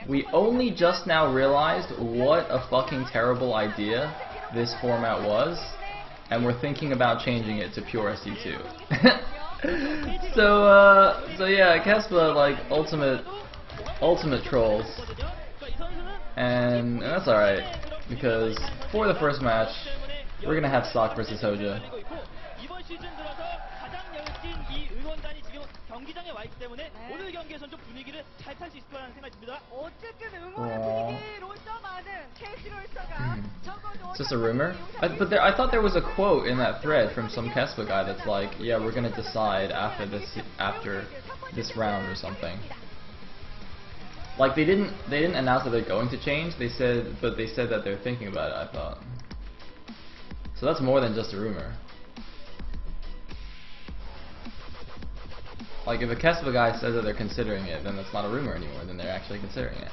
we only just now realized what a fucking terrible idea this format was, and we're thinking about changing it to pure SC2. So yeah, Kespa, like, ultimate trolls. And that's alright, because for the first match, we're gonna have Ssak versus HoeJJa. It's just a rumor? But I thought there was a quote in that thread from some Kespa guy that's like, yeah, we're gonna decide after this round or something. Like they didn't announce that they're going to change. They said that they're thinking about it. I thought. So that's more than just a rumor. Like if a Kespa guy says that they're considering it, then that's not a rumor anymore. Then they're actually considering it.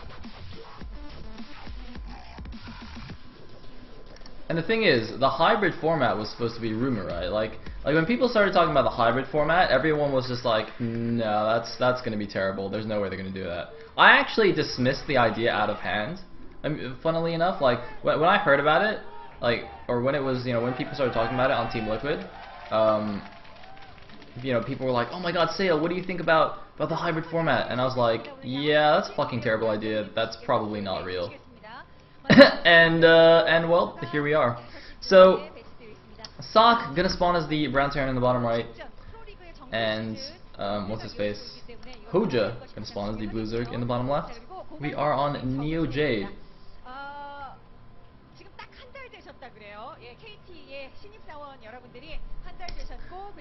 And the thing is, the hybrid format was supposed to be rumor, right? Like when people started talking about the hybrid format, everyone was just like, no, that's gonna be terrible. There's no way they're gonna do that. I actually dismissed the idea out of hand. I mean, funnily enough, like when I heard about it, like, or when it was, you know, when people started talking about it on Team Liquid, you know, people were like, oh my God, Sayle, what do you think about the hybrid format? And I was like, yeah, that's a fucking terrible idea. That's probably not real. and well, here we are. So Ssak gonna spawn as the brown Terran in the bottom right, and what's his face? HoeJJa gonna spawn as the blue Zerg in the bottom left. We are on Neo Jade.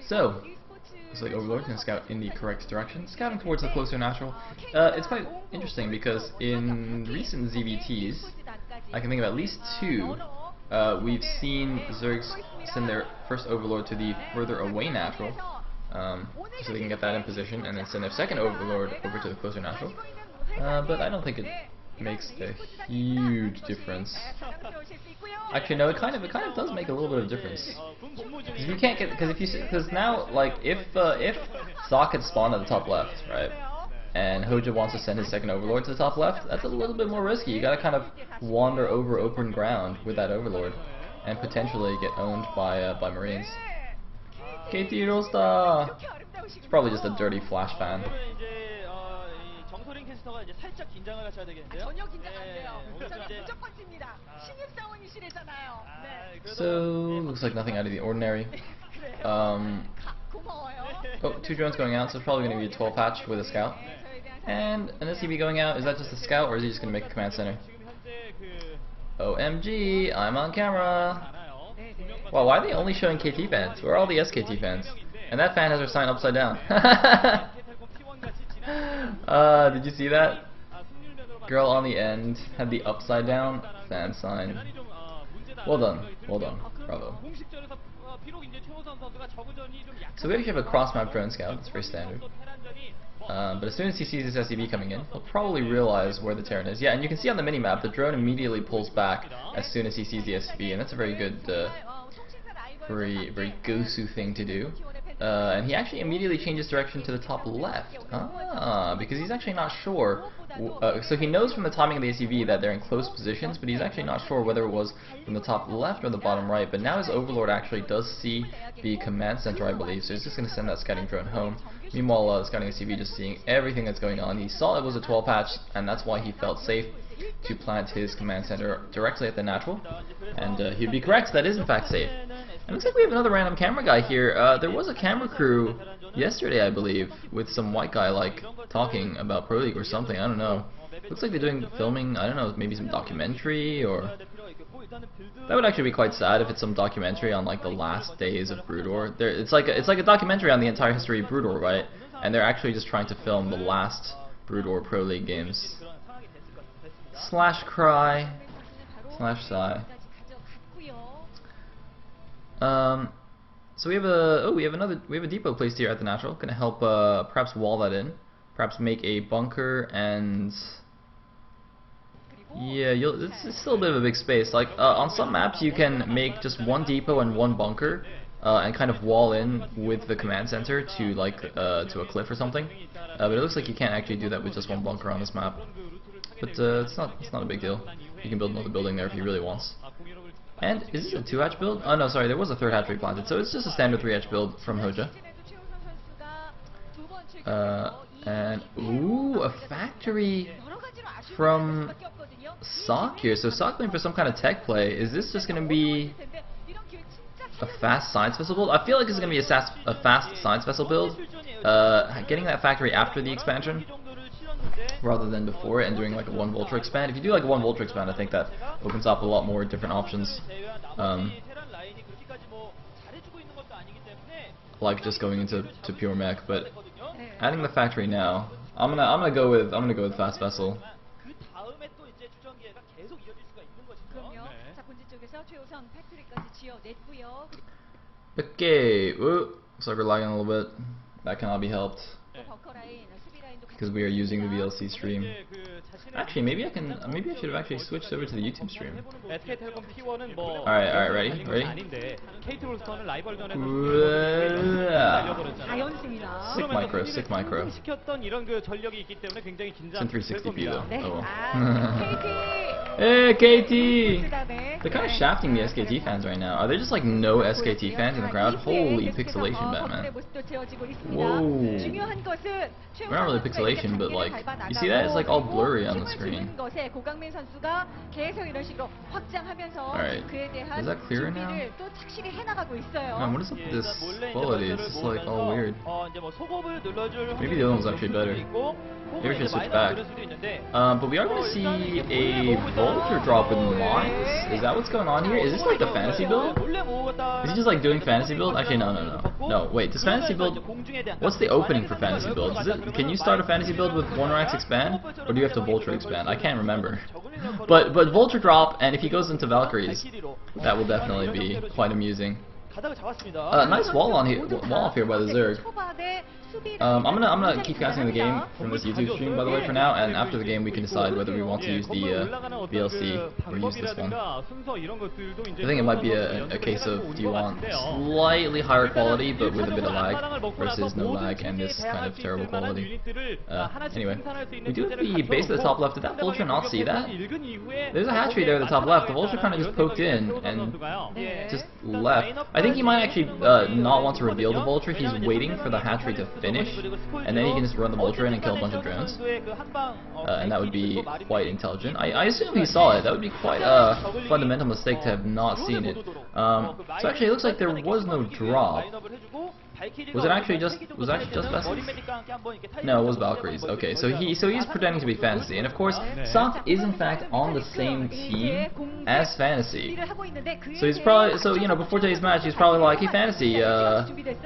So, looks like Overlord can scout in the correct direction, scouting towards the closer natural. It's quite interesting because in recent ZVTs, I can think of at least two, we've seen Zergs send their first Overlord to the further away natural, so they can get that in position, and then send their second Overlord over to the closer natural. But I don't think it makes a huge difference. Actually, no, it kind of does make a little bit of difference. Because you can't get, because now, like, if Ssak had spawned at the top left, right, and HoeJJa wants to send his second Overlord to the top left, that's a little bit more risky. You gotta kind of wander over open ground with that Overlord, and potentially get owned by Marines. KT Rosta! It's probably just a dirty flash fan. So, looks like nothing out of the ordinary. Oh, 2 drones going out, so it's probably going to be a 12 patch with a scout. And an SCV going out, is that just a scout or is he just going to make a command center? OMG, I'm on camera! Wow, why are they only showing KT fans? Where are all the SKT fans? And that fan has her sign upside down. Did you see that? Girl on the end had the upside down fan sign. Well done, bravo. So we actually have a cross-map drone scout, that's very standard. But as soon as he sees this SCV coming in, he'll probably realize where the Terran is. Yeah, and you can see on the minimap, the drone immediately pulls back as soon as he sees the SCV, and that's a very good, very Gosu thing to do. And he actually immediately changes direction to the top left. Because he's actually not sure. So he knows from the timing of the SCV that they're in close positions, but he's actually not sure whether it was from the top left or the bottom right. But now his Overlord actually does see the command center, I believe, so he's just going to send that scouting drone home. Meanwhile, the scouting SCV just seeing everything that's going on. He saw it was a 12 patch, and that's why he felt safe to plant his command center directly at the natural. And he'd be correct, that is in fact safe. And it looks like we have another random camera guy here. There was a camera crew yesterday, I believe, with some white guy like talking about Pro League or something. I don't know. Looks like they're doing filming. I don't know, maybe some documentary, or that would actually be quite sad if it's some documentary on like the last days of Brood War. It's like a documentary on the entire history of Brood War, right? And they're actually just trying to film the last Brood War Pro League games. Slash cry. Slash sigh. So we have a depot placed here at the natural. Gonna help perhaps wall that in, perhaps make a bunker, and yeah, it's still a bit of a big space. Like on some maps you can make just one depot and one bunker, and kind of wall in with the command center to like to a cliff or something. But it looks like you can't actually do that with just one bunker on this map. but it's not a big deal. He can build another building there if he really wants. And is this a 2-hatch build? Oh no, sorry, there was a 3rd hatchery planted, so it's just a standard 3-hatch build from HoeJJa. And ooh, a factory from Ssak here. So Ssak playing for some kind of tech play. Is this just going to be a fast science vessel build? I feel like this is going to be a fast science vessel build. Getting that factory after the expansion rather than before it and doing like a 1 Vulture expand. If you do like a 1 Vulture expand, I think that opens up a lot more different options. Like just going into pure mech, but adding the factory now, I'm gonna go with fast vessel. Okay, looks like we're lagging a little bit. That cannot be helped because we are using the VLC stream. Actually, maybe I should have actually switched over to the YouTube stream. Alright, ready? Sick micro. It's in 360p though. Oh well. Hey, KT! They're kind of shafting the SKT fans right now. Are there just like no SKT fans in the crowd? Holy pixelation, Batman. Whoa. We're not really pixelation, but like, you see that? It's like all blurry on the screen. Alright. Is that clearer now? Man, what is up with this quality? It's just like all weird. Maybe the other one's actually better. Maybe we should switch back. But we are going to see a Vulture drop with mines. Is that what's going on here? Is this like the fantasy build? Is he just like doing fantasy build? Actually, no. Wait, does fantasy build? What's the opening for fantasy build? Can you start a fantasy build with 1 Rax expand, or do you have to Vulture expand? I can't remember. But Vulture drop, and if he goes into Valkyries, that will definitely be quite amusing. Nice wall off here by the Zerg. I'm gonna keep casting the game from this YouTube stream, by the way, for now, and after the game we can decide whether we want to use the VLC or use this one. I think it might be a case of, do you want slightly higher quality but with a bit of lag versus no lag and this kind of terrible quality. Anyway, we do have the base at the top left. Did that Vulture not see that? There's a hatchery there at the top left. The Vulture kind of just poked in and just left. I think he might actually not want to reveal the Vulture. He's waiting for the hatchery to finish, and then he can just run the Vulture in and kill a bunch of drones. And that would be quite intelligent. I assume he saw it. That would be quite a fundamental mistake to have not seen it. So actually it looks like there was no drop. Was it actually just Vessels? No, it was Valkyries. Okay, so he's pretending to be Fantasy, and of course Ssak is in fact on the same team as Fantasy. So he's probably, before today's match he's probably like, hey Fantasy,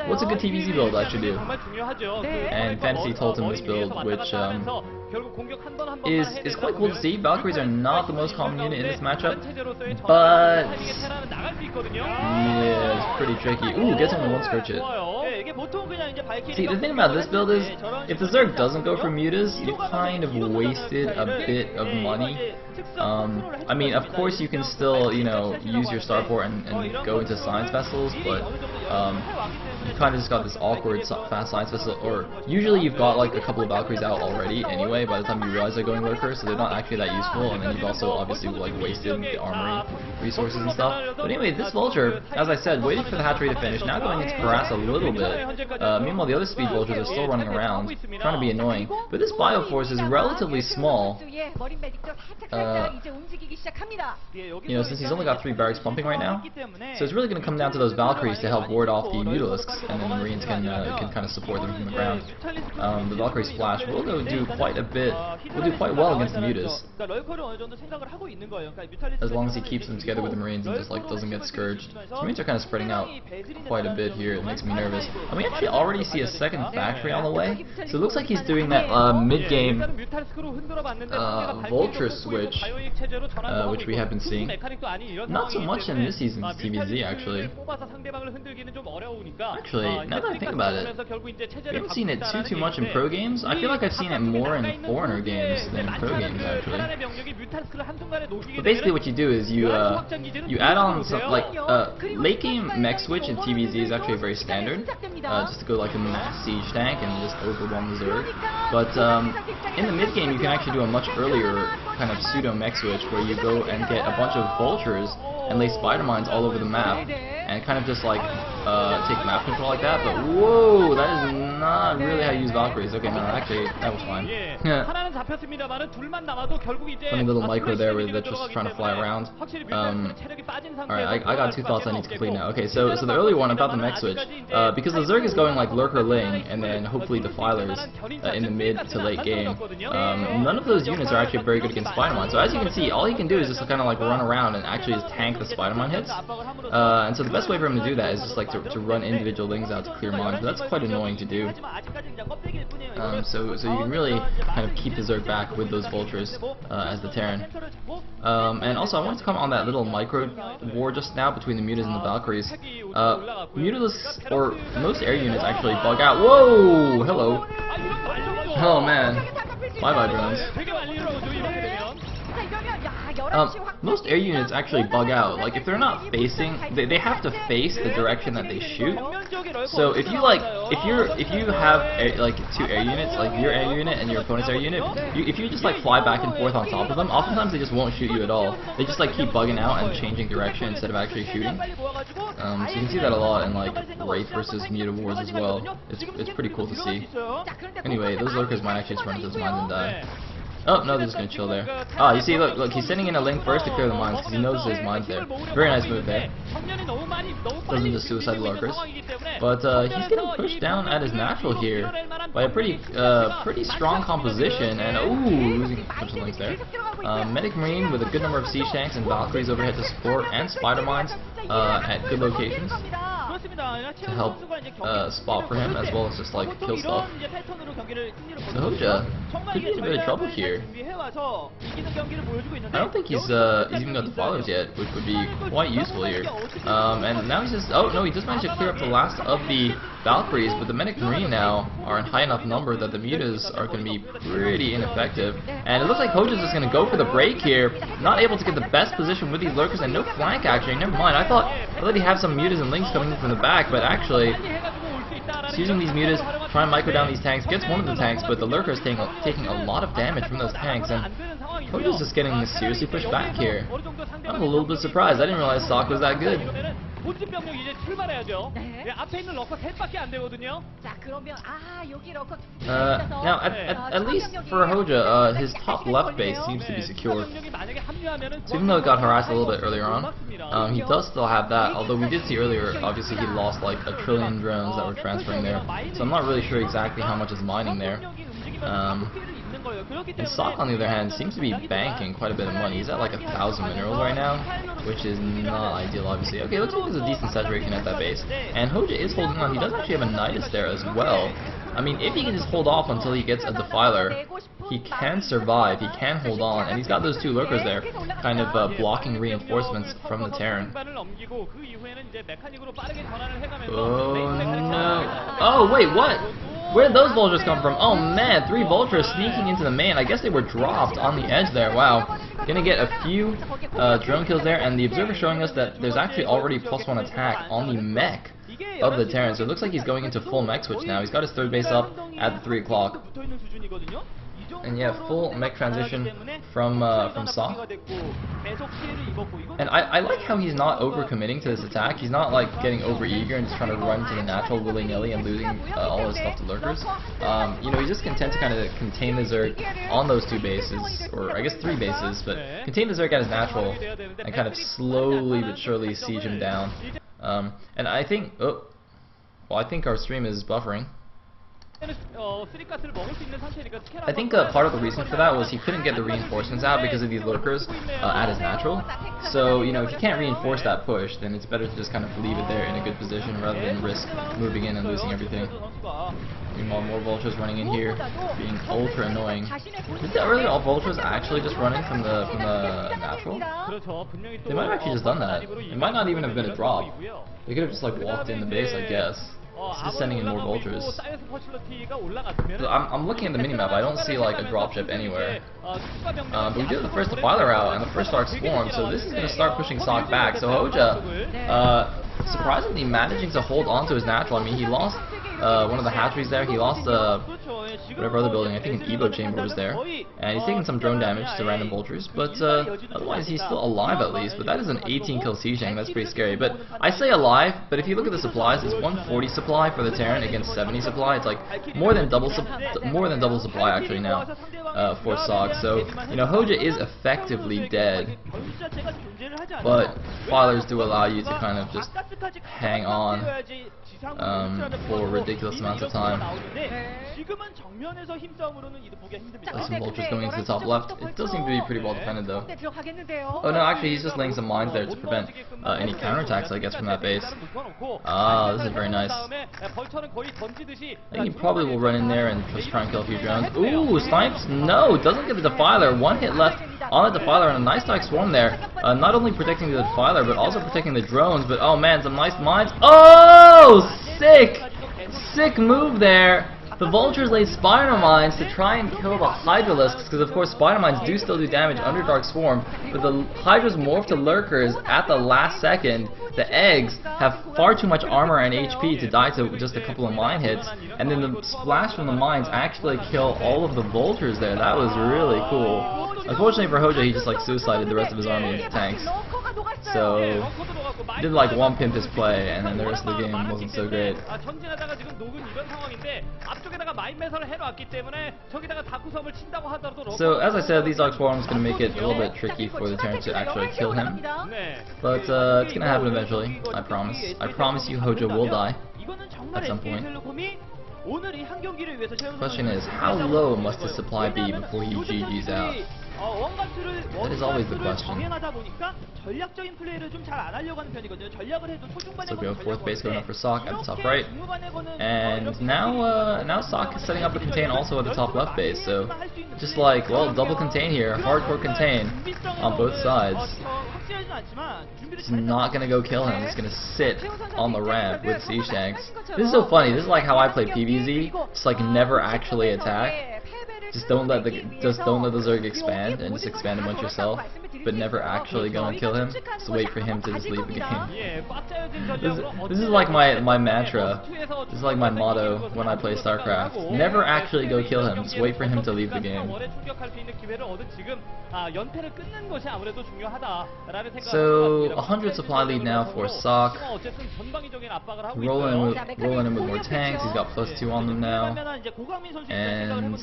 what's a good TVZ build I should do? And Fantasy told him this build, which is quite cool to see. Valkyries are not the most common unit in this matchup, but yeah, it's pretty tricky. Ooh, gets only 1 Scourge hit. See, the thing about this build is, if the Zerg doesn't go for mutas, you've kind of wasted a bit of money. I mean, of course you can still, use your starport and go into science vessels, but you kind of just got this awkward fast science vessel, or usually you've got like a couple of Valkyries out already anyway by the time you realize they're going lurker, so they're not actually that useful, and then you've also obviously like wasted the armory resources and stuff. But anyway, this Vulture, as I said, waited for the hatchery to finish, now going into harass a little bit. Meanwhile, the other speed Vultures are still running around, trying to be annoying. But this Bioforce is relatively small. Since he's only got 3 barracks pumping right now, so it's really going to come down to those Valkyries to help ward off the Mutalisks, and then the Marines can kind of support them from the ground. The Valkyrie Splash will do quite a bit. Will do quite well against the Mutas, as long as he keeps them together with the Marines and just like doesn't get scourged. The Marines are kind of spreading out quite a bit here. It makes me nervous. And we actually already see a second factory on the way, so it looks like he's doing that mid-game Vulture switch, which we have been seeing. Not so much in this season's TVZ, actually. Actually, now that I think about it, we haven't seen it too much in pro games. I feel like I've seen it more in foreigner games than in pro games, actually. But basically what you do is you add on some, like, late game mech switch in TVZ is actually very standard, just to go like a mass siege tank and just overwhelm the Zerg. But in the mid game you can actually do a much earlier kind of pseudo mech switch where you go and get a bunch of vultures and lay spider mines all over the map and kind of just like take map control like that. But whoa, that is not really how you use Valkyries. Okay, no, actually that was fine. Funny little micro there where they're just trying to fly around. Alright, I got two thoughts I need to complete now. Okay, so the earlier one about the mech switch, because the Zerg is going like Lurker Ling and then hopefully Defilers in the mid to late game, none of those units are actually very good against Spider-Man. So as you can see, all he can do is just kind of like run around and actually just tank the Spider-Man hits. And so the best way for him to do that is just like to run individual Lings out to clear mines, but that's quite annoying to do. So you can really kind of keep the Zerg back with those vultures as the Terran. And also I wanted to comment on that little micro war just now between the Mutas and the Valkyries. Mutaless, or most air units actually bug out. Whoa! Hello. Oh man. Bye bye drones. Most air units actually bug out. Like if they're not facing, they have to face the direction that they shoot. So if you have like two air units, like your air unit and your opponent's air unit, if you just like fly back and forth on top of them, oftentimes they just won't shoot you at all. They just like keep bugging out and changing direction instead of actually shooting. So you can see that a lot in like Wraith versus Muta wars as well. It's pretty cool to see. Anyway, those lurkers might actually just run into those mines and die. Oh, no, they're just gonna chill there. Ah, you see, look, he's sending in a Link first to clear the mines because he knows there's mines there. Very nice move there. Doesn't just suicide the lurkers. But he's getting pushed down at his natural here by a pretty strong composition, and ooh, losing a bunch of Links there. Medic Marine with a good number of siege tanks and Valkyries overhead to support, and spider mines at good locations to help spot for him, as well as just like kill stuff. So HoeJJa could be in a bit of trouble here. I don't think he's even got Defilers yet, which would be quite useful here. And now he's just, oh no, he just managed to clear up the last of the Valkyries, but the Medic Marine now are in high enough number that the Mutas are going to be pretty ineffective. And it looks like HoeJJa's just going to go for the break here, not able to get the best position with these lurkers, and no flank actually. Never mind, I thought he'd have some Mutas and Links coming in from the back, but actually he's using these Mutas, trying to micro down these tanks, gets one of the tanks, but the lurker is taking a lot of damage from those tanks, and HoeJJa's just getting seriously pushed back here. I'm a little bit surprised. I didn't realize Ssak was that good. Now, at least for HoeJJa, his top left base seems to be secure. So even though it got harassed a little bit earlier on, he does still have that, although we did see earlier, obviously he lost like 1 trillion drones that were transferring there, so I'm not really sure exactly how much is mining there. And Ssak, on the other hand, seems to be banking quite a bit of money. He's at like 1,000 minerals right now, which is not ideal, obviously. Okay, looks like there's a decent saturation at that base. And HoeJJa is holding on. He does actually have a Nidus there as well. I mean, if he can just hold off until he gets a Defiler, he can survive, he can hold on, and he's got those two lurkers there, kind of blocking reinforcements from the Terran. Oh no! Oh wait, what? Where did those vultures come from? Oh man, 3 vultures sneaking into the main. I guess they were dropped on the edge there. Wow. Gonna get a few drone kills there, and the observer showing us that there's actually already +1 attack on the mech of the Terran. So it looks like he's going into full mech switch now. He's got his 3rd base up at the 3 o'clock. And yeah, full mech transition from Ssak. And I like how he's not over-committing to this attack. He's not like getting over-eager and just trying to run to the natural willy-nilly and losing all his stuff to lurkers. You know, he's just content to kind of contain the Zerg on those 2 bases, or I guess 3 bases, but contain the Zerg at his natural and kind of slowly but surely siege him down. And I think, I think our stream is buffering. I think part of the reason for that was he couldn't get the reinforcements out because of these lurkers at his natural. So, you know, if you can't reinforce that push, then it's better to just kind of leave it there in a good position rather than risk moving in and losing everything. Meanwhile, more vultures running in here, being ultra annoying. Did the earlier all vultures actually just running from the natural? They might have actually just done that. It might not even have been a drop. They could have just like walked in the base, I guess. He's just sending in more vultures. I'm looking at the minimap. I don't see like a dropship anywhere. But we do have the first defiler out and the first Dark Swarm, so this is going to start pushing Ssak back. So HoeJJa, surprisingly managing to hold on to his natural. I mean, he lost one of the hatcheries there. He lost whatever other building. I think an Evo chamber was there, and he's taking some drone damage to random vultures. But otherwise, he's still alive at least. But that is an 18 kill Ssak. That's pretty scary. But I say alive, but if you look at the supplies, it's 140 supply for the Terran against 70 supply. It's like more than double supply actually now for Ssak. So you know, HoeJJa is effectively dead, but filers do allow you to kind of just hang on for ridiculous amounts of time. Some vultures going into the top left. It does seem to be pretty well defended though. Oh no, actually he's just laying some mines there to prevent any counterattacks, I guess, from that base. Ah, this is very nice. I think he probably will run in there and just try and kill a few drones. Ooh, snipes? No, doesn't get the defiler. One hit left on the defiler and a nice Dark Swarm there. Not only protecting the defiler but also protecting the drones. But oh man, some nice mines. Oh, sick! Sick move there. The vultures laid spider mines to try and kill the hydralisks, because of course spider mines do still do damage under Dark Swarm, but the hydras morph to lurkers at the last second. The eggs have far too much armor and HP to die to just a couple of mine hits, and then the splash from the mines actually kill all of the vultures there. That was really cool. Unfortunately for HoeJJa, he just like suicided the rest of his army into tanks. So he did like one pimp his play, and then the rest of the game wasn't so great. So as I said, these Dark Swarms going to make it a little bit tricky for the Terran to actually kill him, but it's going to happen eventually. I promise. I promise you, HoeJJa will die at some point. Question is, how low must his supply be before he GG's out? That is always the question. So we have fourth base going up for Ssak at the top right, and now Ssak is setting up a contain also at the top left base. So just like, well, double contain here, hardcore contain on both sides. He's not gonna go kill him. He's gonna sit on the ramp with Shanks. This is so funny. This is like how I play PvZ. Just like never actually attack. Just don't let the Zerg expand and just expand a bunch yourself, but never actually go and kill him. Just wait for him to just leave the game. This is like my mantra. This is like my motto when I play StarCraft. Never actually go kill him. Just wait for him to leave the game. So 100 supply lead now for Ssak. Rolling in with more tanks. He's got +2 on them now, and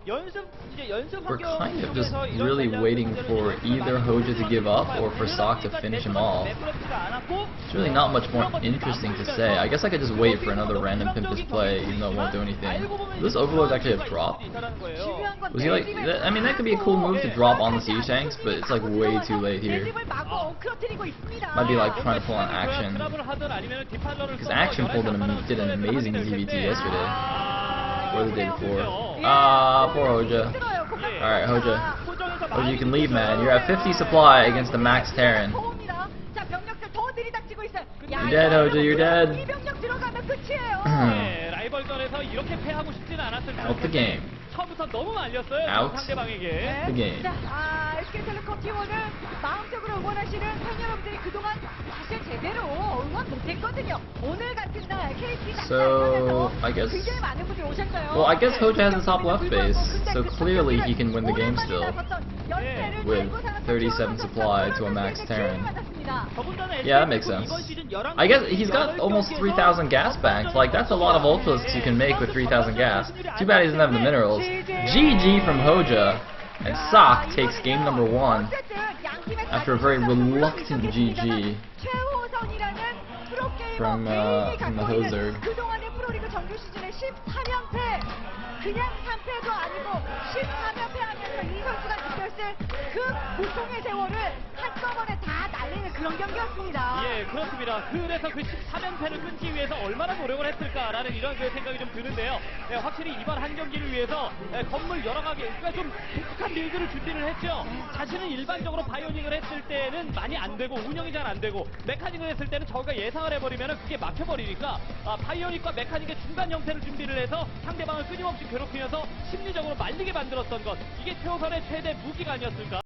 we're kind of just really waiting for either HoeJJa to give up or for Ssak to finish him off. It's really not much more interesting to say. I guess I could just wait for another random Pimpus play, even though it won't do anything. Will this Overlord actually have dropped? Was he like... I mean, that could be a cool move to drop on the siege tanks, but it's like way too late here. Might be like trying to pull on Action. Because Action did an amazing ZVT yesterday. Or the day before. Ah, poor HoeJJa. Alright, HoeJJa, you can leave, man. You're at 50 supply against the max Terran. You're dead, HoeJJa, you're dead. Out the game. Out the game. So I guess HoeJJa has the top left base, so clearly he can win the game still with 37 supply to a max Terran. Yeah, that makes sense. I guess he's got almost 3,000 gas banks. Like, that's a lot of ultralisks you can make with 3,000 gas. Too bad he doesn't have the minerals. GG from HoeJJa, and Ssak takes game number 1 after a very reluctant GG from the HoeZerg. 그냥 3패도 아니고 14면 패하면서 이 선수가 느꼈을 그 고통의 세월을 한꺼번에 다 날리는 그런 경기였습니다. 예, 그렇습니다. 그래서 그 13연패를 끊기 위해서 얼마나 노력을 했을까라는 이런 그 생각이 좀 드는데요. 예, 확실히 이번 한 경기를 위해서 건물 여러 가지, 그러니까 좀 독특한 빌드를 준비를 했죠. 자신은 일반적으로 바이오닉을 했을 때는 많이 안 되고 운영이 잘 안 되고 메카닉을 했을 때는 저가 예상을 해버리면 그게 막혀버리니까 바이오닉과 메카닉의 중간 형태를 준비를 해서 상대방을 끊임없이 괴롭히면서 심리적으로 말리게 만들었던 것, 이게 최우선의 최대 무기가 아니었을까.